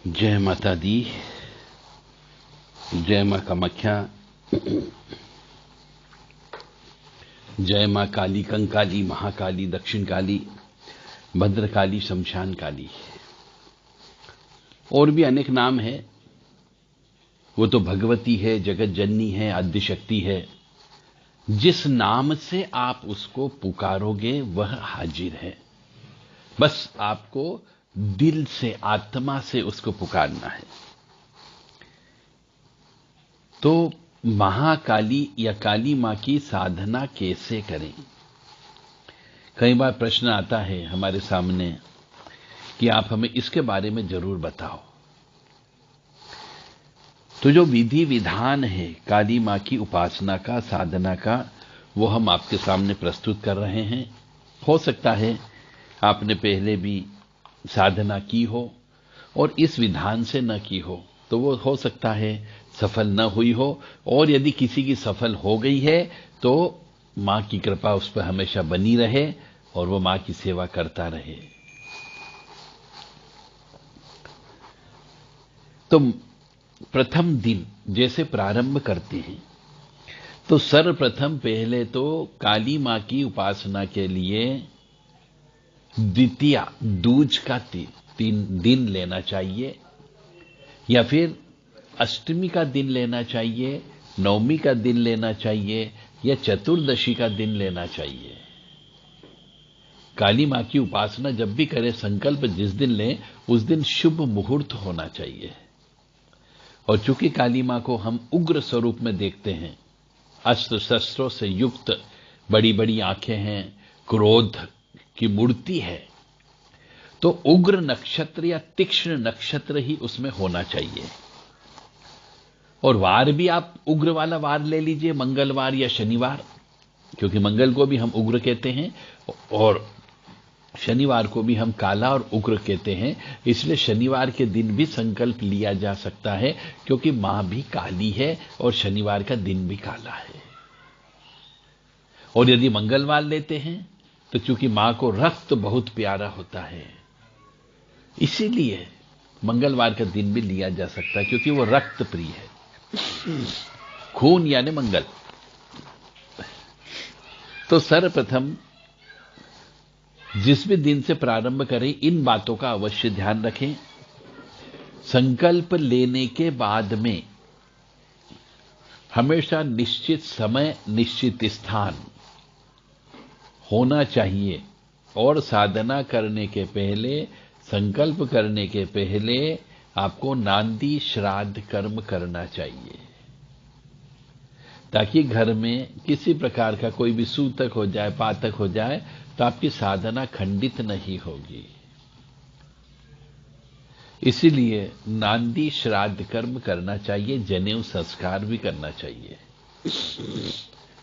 जय माता दी। जय मां कामाख्या। जय मां काली, कंकाली, महाकाली, दक्षिण काली, भद्रकाली, शमशान काली। और भी अनेक नाम है। वो तो भगवती है, जगत जननी है, आद्य शक्ति है। जिस नाम से आप उसको पुकारोगे वह हाजिर है। बस आपको दिल से, आत्मा से उसको पुकारना है। तो महाकाली या काली मां की साधना कैसे करें? कई बार प्रश्न आता है हमारे सामने कि आप हमें इसके बारे में जरूर बताओ। तो जो विधि विधान है काली मां की उपासना का, साधना का, वो हम आपके सामने प्रस्तुत कर रहे हैं। हो सकता है आपने पहले भी साधना की हो और इस विधान से न की हो, तो वो हो सकता है सफल न हुई हो। और यदि किसी की सफल हो गई है तो मां की कृपा उस पर हमेशा बनी रहे और वो मां की सेवा करता रहे। तो प्रथम दिन जैसे प्रारंभ करते हैं तो सर्वप्रथम पहले तो काली मां की उपासना के लिए द्वितीया, दूज का तीन दिन लेना चाहिए, या फिर अष्टमी का दिन लेना चाहिए, नवमी का दिन लेना चाहिए, या चतुर्दशी का दिन लेना चाहिए। काली मां की उपासना जब भी करें, संकल्प जिस दिन लें उस दिन शुभ मुहूर्त होना चाहिए। और चूंकि काली मां को हम उग्र स्वरूप में देखते हैं, अस्त्र शस्त्रों से युक्त, बड़ी बड़ी आंखें हैं, क्रोध की मूर्ति है, तो उग्र नक्षत्र या तीक्ष्ण नक्षत्र ही उसमें होना चाहिए। और वार भी आप उग्र वाला वार ले लीजिए, मंगलवार या शनिवार, क्योंकि मंगल को भी हम उग्र कहते हैं और शनिवार को भी हम काला और उग्र कहते हैं। इसलिए शनिवार के दिन भी संकल्प लिया जा सकता है, क्योंकि मां भी काली है और शनिवार का दिन भी काला है। और यदि मंगलवार लेते हैं तो चूंकि मां को रक्त बहुत प्यारा होता है, इसीलिए मंगलवार का दिन भी लिया जा सकता है, क्योंकि वो रक्त प्रिय है। खून यानी मंगल। तो सर्वप्रथम जिस भी दिन से प्रारंभ करें, इन बातों का अवश्य ध्यान रखें। संकल्प लेने के बाद में हमेशा निश्चित समय, निश्चित स्थान होना चाहिए। और साधना करने के पहले, संकल्प करने के पहले आपको नांदी श्राद्ध कर्म करना चाहिए, ताकि घर में किसी प्रकार का कोई भी सूतक हो जाए, पातक हो जाए, तो आपकी साधना खंडित नहीं होगी। इसीलिए नांदी श्राद्ध कर्म करना चाहिए, जनेऊ संस्कार भी करना चाहिए,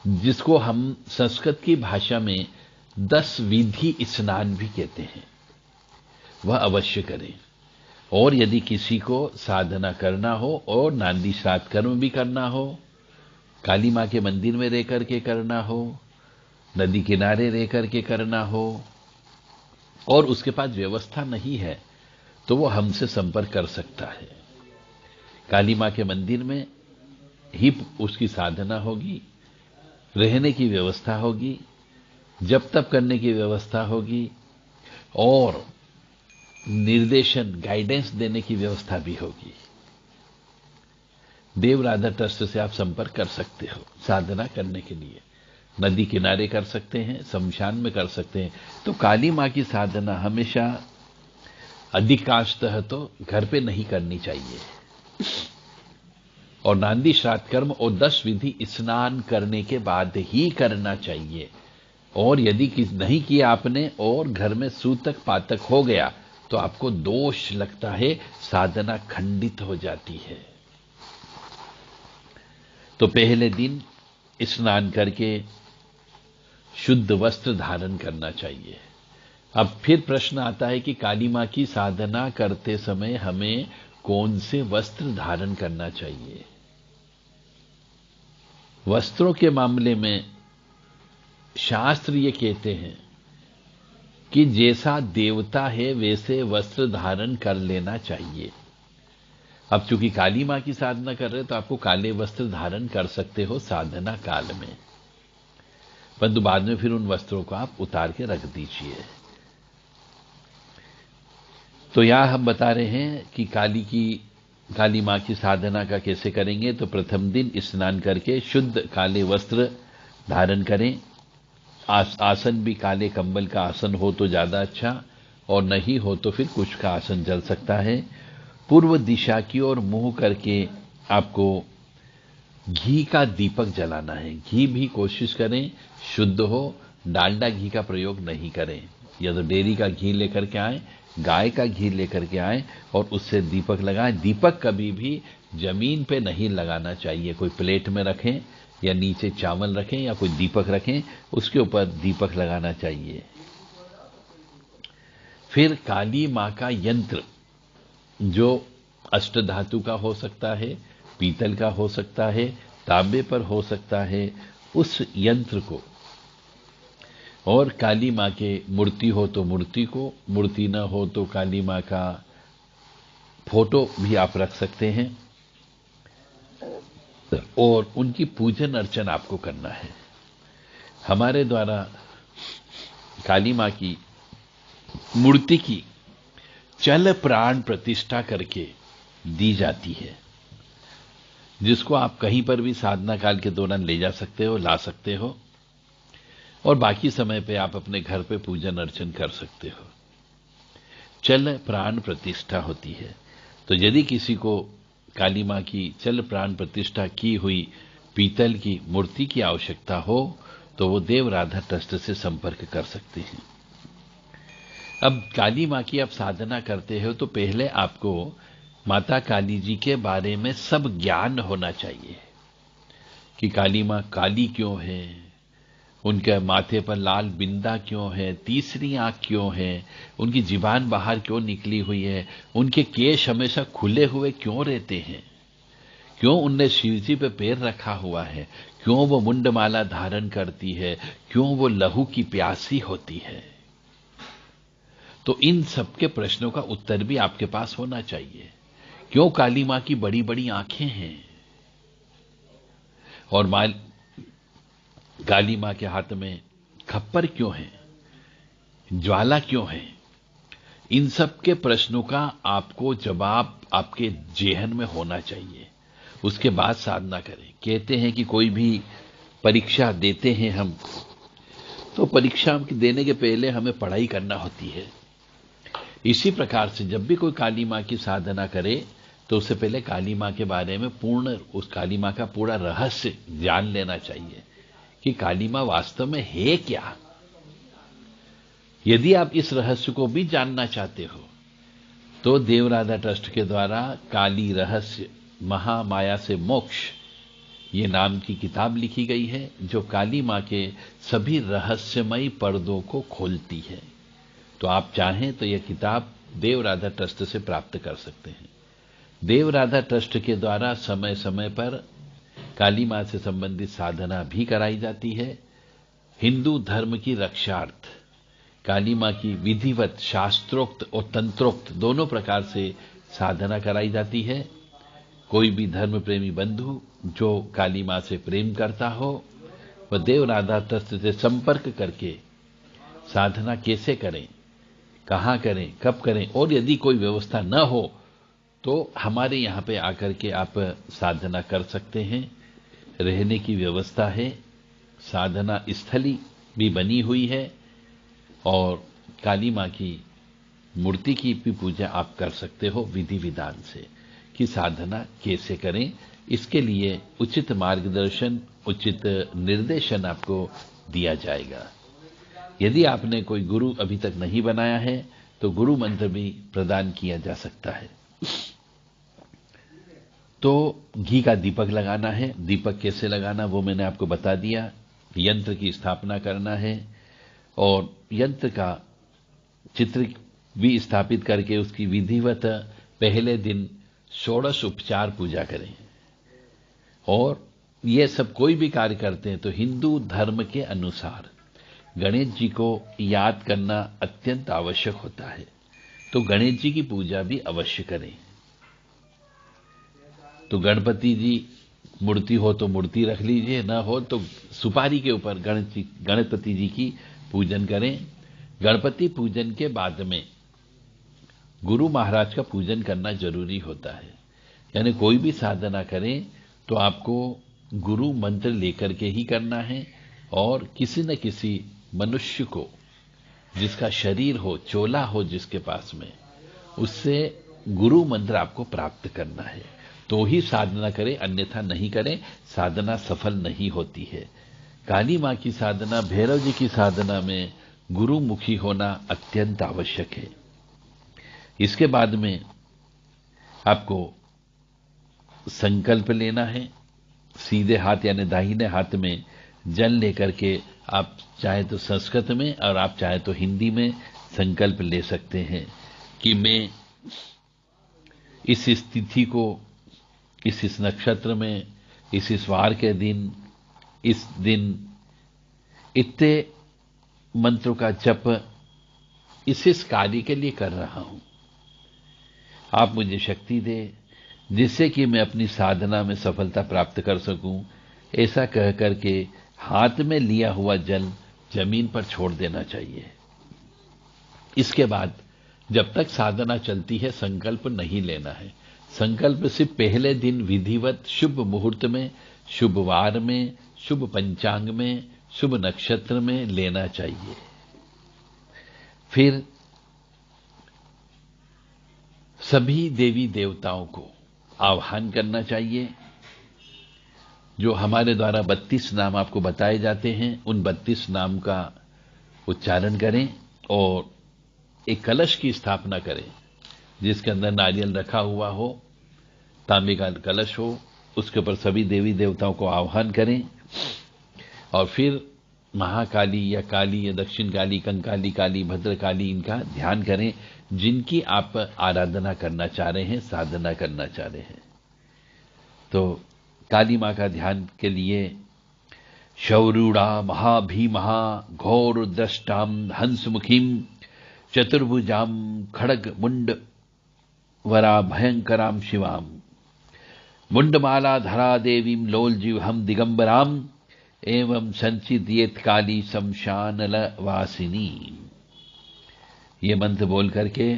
जिसको हम संस्कृत की भाषा में 10 विधि स्नान भी कहते हैं। वह अवश्य करें। और यदि किसी को साधना करना हो और नांदी श्राद्ध कर्म भी करना हो, काली मां के मंदिर में रह करके करना हो, नदी किनारे रह करके करना हो, और उसके पास व्यवस्था नहीं है, तो वो हमसे संपर्क कर सकता है। काली मां के मंदिर में ही उसकी साधना होगी, रहने की व्यवस्था होगी, जप तप करने की व्यवस्था होगी, और निर्देशन, गाइडेंस देने की व्यवस्था भी होगी। देव राधा ट्रस्ट से आप संपर्क कर सकते हो साधना करने के लिए। नदी किनारे कर सकते हैं, शमशान में कर सकते हैं। तो काली मां की साधना हमेशा अधिकांशतः तो घर पे नहीं करनी चाहिए। और नांदी श्राद्ध कर्म और 10 विधि स्नान करने के बाद ही करना चाहिए। और यदि नहीं किया आपने और घर में सूतक पातक हो गया, तो आपको दोष लगता है, साधना खंडित हो जाती है। तो पहले दिन स्नान करके शुद्ध वस्त्र धारण करना चाहिए। अब फिर प्रश्न आता है कि काली मां की साधना करते समय हमें कौन से वस्त्र धारण करना चाहिए? वस्त्रों के मामले में शास्त्र ये कहते हैं कि जैसा देवता है वैसे वस्त्र धारण कर लेना चाहिए। अब चूंकि काली मां की साधना कर रहे हैं तो आपको काले वस्त्र धारण कर सकते हो साधना काल में, परंतु बाद में फिर उन वस्त्रों को आप उतार के रख दीजिए। तो यहां हम बता रहे हैं कि काली मां की साधना का कैसे करेंगे। तो प्रथम दिन स्नान करके शुद्ध काले वस्त्र धारण करें। आसन भी काले कंबल का आसन हो तो ज्यादा अच्छा, और नहीं हो तो फिर कुछ का आसन चल सकता है। पूर्व दिशा की ओर मुंह करके आपको घी का दीपक जलाना है। घी भी कोशिश करें शुद्ध हो, डालडा घी का प्रयोग नहीं करें। या तो डेयरी का घी लेकर के आए, गाय का घी लेकर के आए और उससे दीपक लगाएं। दीपक कभी भी जमीन पे नहीं लगाना चाहिए। कोई प्लेट में रखें या नीचे चावल रखें या कोई दीपक रखें, उसके ऊपर दीपक लगाना चाहिए। फिर काली मां का यंत्र, जो अष्टधातु का हो सकता है, पीतल का हो सकता है, तांबे पर हो सकता है, उस यंत्र को, और काली मां के मूर्ति हो तो मूर्ति को, मूर्ति न हो तो काली मां का फोटो भी आप रख सकते हैं, और उनकी पूजन अर्चन आपको करना है। हमारे द्वारा काली मां की मूर्ति की चल प्राण प्रतिष्ठा करके दी जाती है, जिसको आप कहीं पर भी साधना काल के दौरान ले जा सकते हो, ला सकते हो, और बाकी समय पे आप अपने घर पे पूजन अर्चन कर सकते हो। चल प्राण प्रतिष्ठा होती है। तो यदि किसी को काली मां की चल प्राण प्रतिष्ठा की हुई पीतल की मूर्ति की आवश्यकता हो तो वो देव राधा ट्रस्ट से संपर्क कर सकते हैं। अब काली मां की आप साधना करते हो तो पहले आपको माता काली जी के बारे में सब ज्ञान होना चाहिए कि काली मां काली क्यों है, उनके माथे पर लाल बिंदा क्यों है, तीसरी आंख क्यों है, उनकी जीभान बाहर क्यों निकली हुई है, उनके केश हमेशा खुले हुए क्यों रहते हैं, क्यों उनने शिवजी पे पैर रखा हुआ है, क्यों वो मुंडमाला धारण करती है, क्यों वो लहू की प्यासी होती है। तो इन सबके प्रश्नों का उत्तर भी आपके पास होना चाहिए। क्यों काली मां की बड़ी बड़ी आंखें हैं, और काली मां के हाथ में खप्पर क्यों है, ज्वाला क्यों है। इन सब के प्रश्नों का आपको जवाब आपके जेहन में होना चाहिए, उसके बाद साधना करें। कहते हैं कि कोई भी परीक्षा देते हैं हम, तो परीक्षा देने के पहले हमें पढ़ाई करना होती है। इसी प्रकार से जब भी कोई काली मां की साधना करे तो उससे पहले काली मां के बारे में उस काली मां का पूरा रहस्य जान लेना चाहिए कि काली मां वास्तव में है क्या। यदि आप इस रहस्य को भी जानना चाहते हो तो देव राधा ट्रस्ट के द्वारा काली रहस्य महामाया से मोक्ष ये नाम की किताब लिखी गई है, जो काली मां के सभी रहस्यमयी पर्दों को खोलती है। तो आप चाहें तो यह किताब देव राधा ट्रस्ट से प्राप्त कर सकते हैं। देव राधा ट्रस्ट के द्वारा समय समय पर काली मां से संबंधित साधना भी कराई जाती है। हिंदू धर्म की रक्षार्थ काली मां की विधिवत शास्त्रोक्त और तंत्रोक्त दोनों प्रकार से साधना कराई जाती है। कोई भी धर्म प्रेमी बंधु जो काली मां से प्रेम करता हो वह देव राधा ट्रस्ट से संपर्क करके साधना कैसे करें, कहां करें, कब करें, और यदि कोई व्यवस्था न हो तो हमारे यहां पे आकर के आप साधना कर सकते हैं। रहने की व्यवस्था है, साधना स्थली भी बनी हुई है, और काली मां की मूर्ति की भी पूजा आप कर सकते हो विधि विधान से कि साधना कैसे करें। इसके लिए उचित मार्गदर्शन, उचित निर्देशन आपको दिया जाएगा। यदि आपने कोई गुरु अभी तक नहीं बनाया है तो गुरु मंत्र भी प्रदान किया जा सकता है। तो घी का दीपक लगाना है। दीपक कैसे लगाना वो मैंने आपको बता दिया। यंत्र की स्थापना करना है और यंत्र का चित्र भी स्थापित करके उसकी विधिवत पहले दिन षोडश उपचार पूजा करें। और ये सब कोई भी कार्य करते हैं तो हिंदू धर्म के अनुसार गणेश जी को याद करना अत्यंत आवश्यक होता है, तो गणेश जी की पूजा भी अवश्य करें। तो गणपति जी मूर्ति हो तो मूर्ति रख लीजिए, ना हो तो सुपारी के ऊपर गणपति जी की पूजन करें। गणपति पूजन के बाद में गुरु महाराज का पूजन करना जरूरी होता है। यानी कोई भी साधना करें तो आपको गुरु मंत्र लेकर के ही करना है, और किसी न किसी मनुष्य को, जिसका शरीर हो, चोला हो जिसके पास में, उससे गुरु मंत्र आपको प्राप्त करना है तो ही साधना करें, अन्यथा नहीं करें, साधना सफल नहीं होती है। काली मां की साधना, भैरव जी की साधना में गुरुमुखी होना अत्यंत आवश्यक है। इसके बाद में आपको संकल्प लेना है। सीधे हाथ यानी दाहिने हाथ में जल लेकर के आप चाहे तो संस्कृत में और आप चाहे तो हिंदी में संकल्प ले सकते हैं कि मैं इस स्थिति को, इस नक्षत्र में, इस वार के दिन, इस दिन इतने मंत्रों का जप इस कार्य के लिए कर रहा हूं। आप मुझे शक्ति दे जिससे कि मैं अपनी साधना में सफलता प्राप्त कर सकूं। ऐसा कह करके हाथ में लिया हुआ जल जमीन पर छोड़ देना चाहिए। इसके बाद जब तक साधना चलती है संकल्प नहीं लेना है। संकल्प सिर्फ पहले दिन विधिवत शुभ मुहूर्त में, शुभ वार में, शुभ पंचांग में, शुभ नक्षत्र में लेना चाहिए। फिर सभी देवी देवताओं को आह्वान करना चाहिए। जो हमारे द्वारा 32 नाम आपको बताए जाते हैं, उन 32 नाम का उच्चारण करें और एक कलश की स्थापना करें जिसके अंदर नारियल रखा हुआ हो, तांबे का कलश हो, उसके ऊपर सभी देवी देवताओं को आह्वान करें और फिर महाकाली या काली या दक्षिण काली, कंकाली काली, भद्रकाली, इनका ध्यान करें जिनकी आप आराधना करना चाह रहे हैं, साधना करना चाह रहे हैं। तो काली मां का ध्यान के लिए शौरूढ़ा महाभीमहा घोर द्रष्टाम हंसमुखीम चतुर्भुजाम खड़ग मुंड वरा भयंकराम शिवाम मुंडमाला धरा देवीम लोलजीवहम दिगंबराम एवं संचिदियत काली शमशानल वासिनी। ये मंत्र बोल करके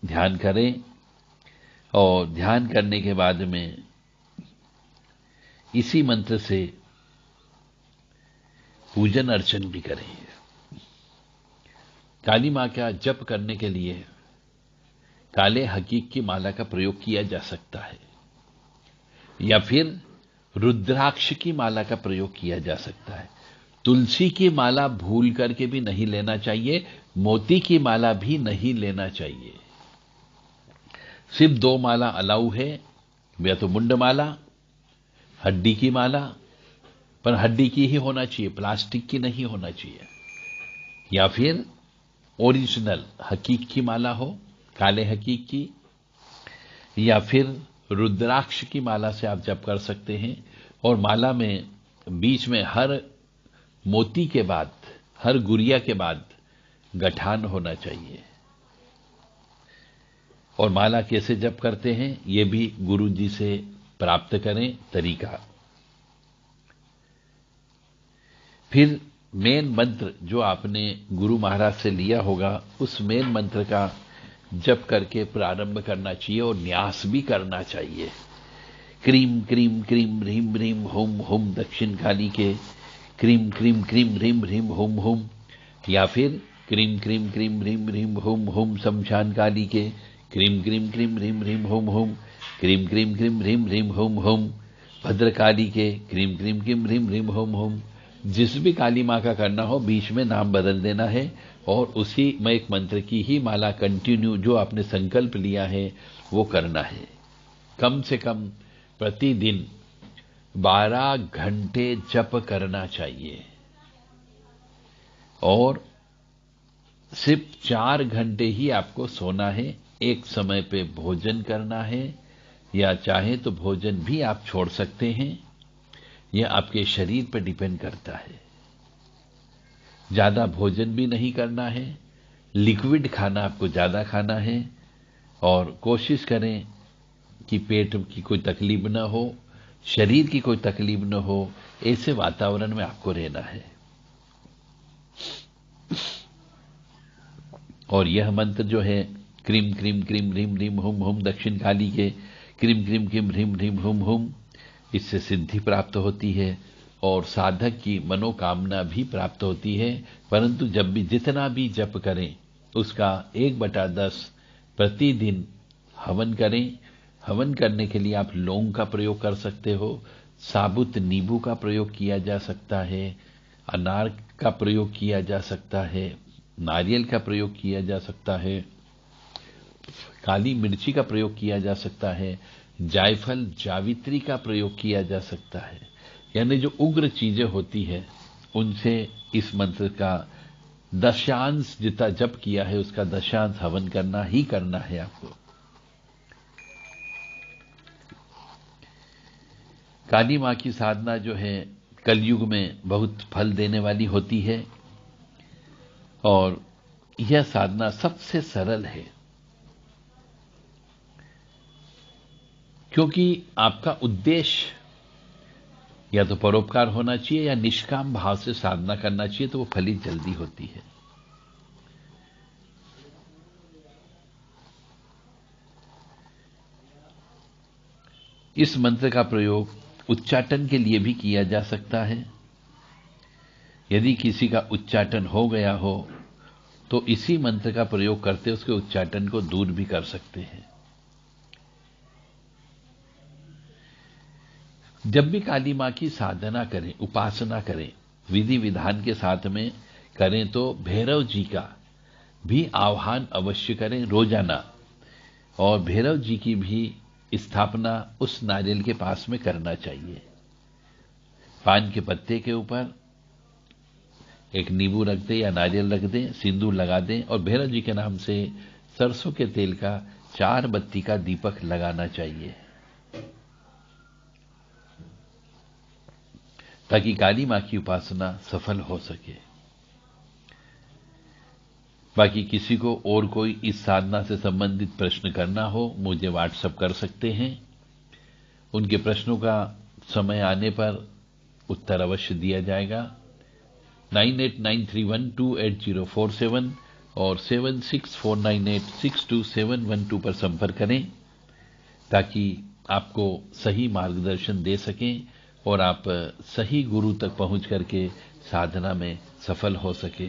ध्यान करें और ध्यान करने के बाद में इसी मंत्र से पूजन अर्चन भी करें। काली मां का जप करने के लिए काले हकीक की माला का प्रयोग किया जा सकता है या फिर रुद्राक्ष की माला का प्रयोग किया जा सकता है। तुलसी की माला भूल करके भी नहीं लेना चाहिए, मोती की माला भी नहीं लेना चाहिए। सिर्फ 2 माला अलाउ है, या तो मुंड माला, हड्डी की माला, पर हड्डी की ही होना चाहिए, प्लास्टिक की नहीं होना चाहिए, या फिर ओरिजिनल हकीक की माला हो, काले हकीक की, या फिर रुद्राक्ष की माला से आप जप कर सकते हैं। और माला में बीच में हर मोती के बाद, हर गुड़िया के बाद गठान होना चाहिए। और माला कैसे जप करते हैं ये भी गुरु जी से प्राप्त करें तरीका। फिर मेन मंत्र जो आपने गुरु महाराज से लिया होगा, उस मेन मंत्र का जप करके प्रारंभ करना चाहिए और न्यास भी करना चाहिए। क्रीम क्रीम क्रीम ह्रीम ह्रीम होम होम दक्षिण काली के क्रीम क्रीम क्रीम ह्रीम ह्रीम होम होम, या फिर क्रीम क्रीम क्रीम ह्रीम ह्रीम होम होम शमशान काली के क्रीम क्रीम क्रीम ह्रीम ह्रीम होम होम, क्रीम क्रीम क्रीम ह्रीम ह्रीम होम होम, भद्रकाली के क्रीम क्रीम क्रीम ह्रीम ह्रीम होम होम। जिस भी काली मां का करना हो बीच में नाम बदल देना है और उसी में एक मंत्र की ही माला कंटिन्यू जो आपने संकल्प लिया है वो करना है। कम से कम प्रतिदिन 12 घंटे जप करना चाहिए और सिर्फ 4 घंटे ही आपको सोना है। एक समय पे भोजन करना है, या चाहे तो भोजन भी आप छोड़ सकते हैं, यह आपके शरीर पर डिपेंड करता है। ज्यादा भोजन भी नहीं करना है, लिक्विड खाना आपको ज्यादा खाना है और कोशिश करें कि पेट की कोई तकलीफ न हो, शरीर की कोई तकलीफ न हो, ऐसे वातावरण में आपको रहना है। और यह मंत्र जो है क्रीम क्रीम क्रीम ह्रीम ह्रीम हुम हुम दक्षिण काली के क्रीम क्रीम क्रीम ह्रीम ह्रीम हुम हुम, इससे सिद्धि प्राप्त होती है और साधक की मनोकामना भी प्राप्त होती है। परंतु जब भी जितना भी जप करें उसका 1/10 प्रतिदिन हवन करें। हवन करने के लिए आप लौंग का प्रयोग कर सकते हो, साबुत नींबू का प्रयोग किया जा सकता है, अनार का प्रयोग किया जा सकता है, नारियल का प्रयोग किया जा सकता है, काली मिर्ची का प्रयोग किया जा सकता है, जायफल जावित्री का प्रयोग किया जा सकता है। यानी जो उग्र चीजें होती है उनसे इस मंत्र का दशांश जितना जप किया है उसका दशांश हवन करना ही करना है आपको। काली मां की साधना जो है कलयुग में बहुत फल देने वाली होती है और यह साधना सबसे सरल है, क्योंकि आपका उद्देश्य या तो परोपकार होना चाहिए या निष्काम भाव से साधना करना चाहिए, तो वो फलित जल्दी होती है। इस मंत्र का प्रयोग उच्चाटन के लिए भी किया जा सकता है। यदि किसी का उच्चाटन हो गया हो तो इसी मंत्र का प्रयोग करते उसके उच्चाटन को दूर भी कर सकते हैं। जब भी काली मां की साधना करें, उपासना करें, विधि विधान के साथ में करें तो भैरव जी का भी आह्वान अवश्य करें रोजाना, और भैरव जी की भी स्थापना उस नारियल के पास में करना चाहिए। पान के पत्ते के ऊपर एक नींबू रख दें या नारियल रख दें, सिंदूर लगा दें और भैरव जी के नाम से सरसों के तेल का 4 बत्ती का दीपक लगाना चाहिए, ताकि काली मां की उपासना सफल हो सके। बाकी किसी को और कोई इस साधना से संबंधित प्रश्न करना हो मुझे व्हाट्सएप कर सकते हैं। उनके प्रश्नों का समय आने पर उत्तर अवश्य दिया जाएगा। 9893128047 और 7649862712 पर संपर्क करें ताकि आपको सही मार्गदर्शन दे सकें और आप सही गुरु तक पहुंच करके साधना में सफल हो सके।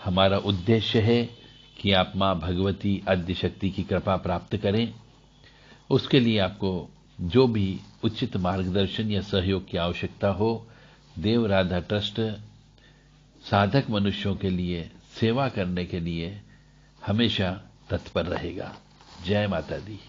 हमारा उद्देश्य है कि आप मां भगवती आद्यशक्ति की कृपा प्राप्त करें। उसके लिए आपको जो भी उचित मार्गदर्शन या सहयोग की आवश्यकता हो, देव राधा ट्रस्ट साधक मनुष्यों के लिए सेवा करने के लिए हमेशा तत्पर रहेगा। जय माता दी।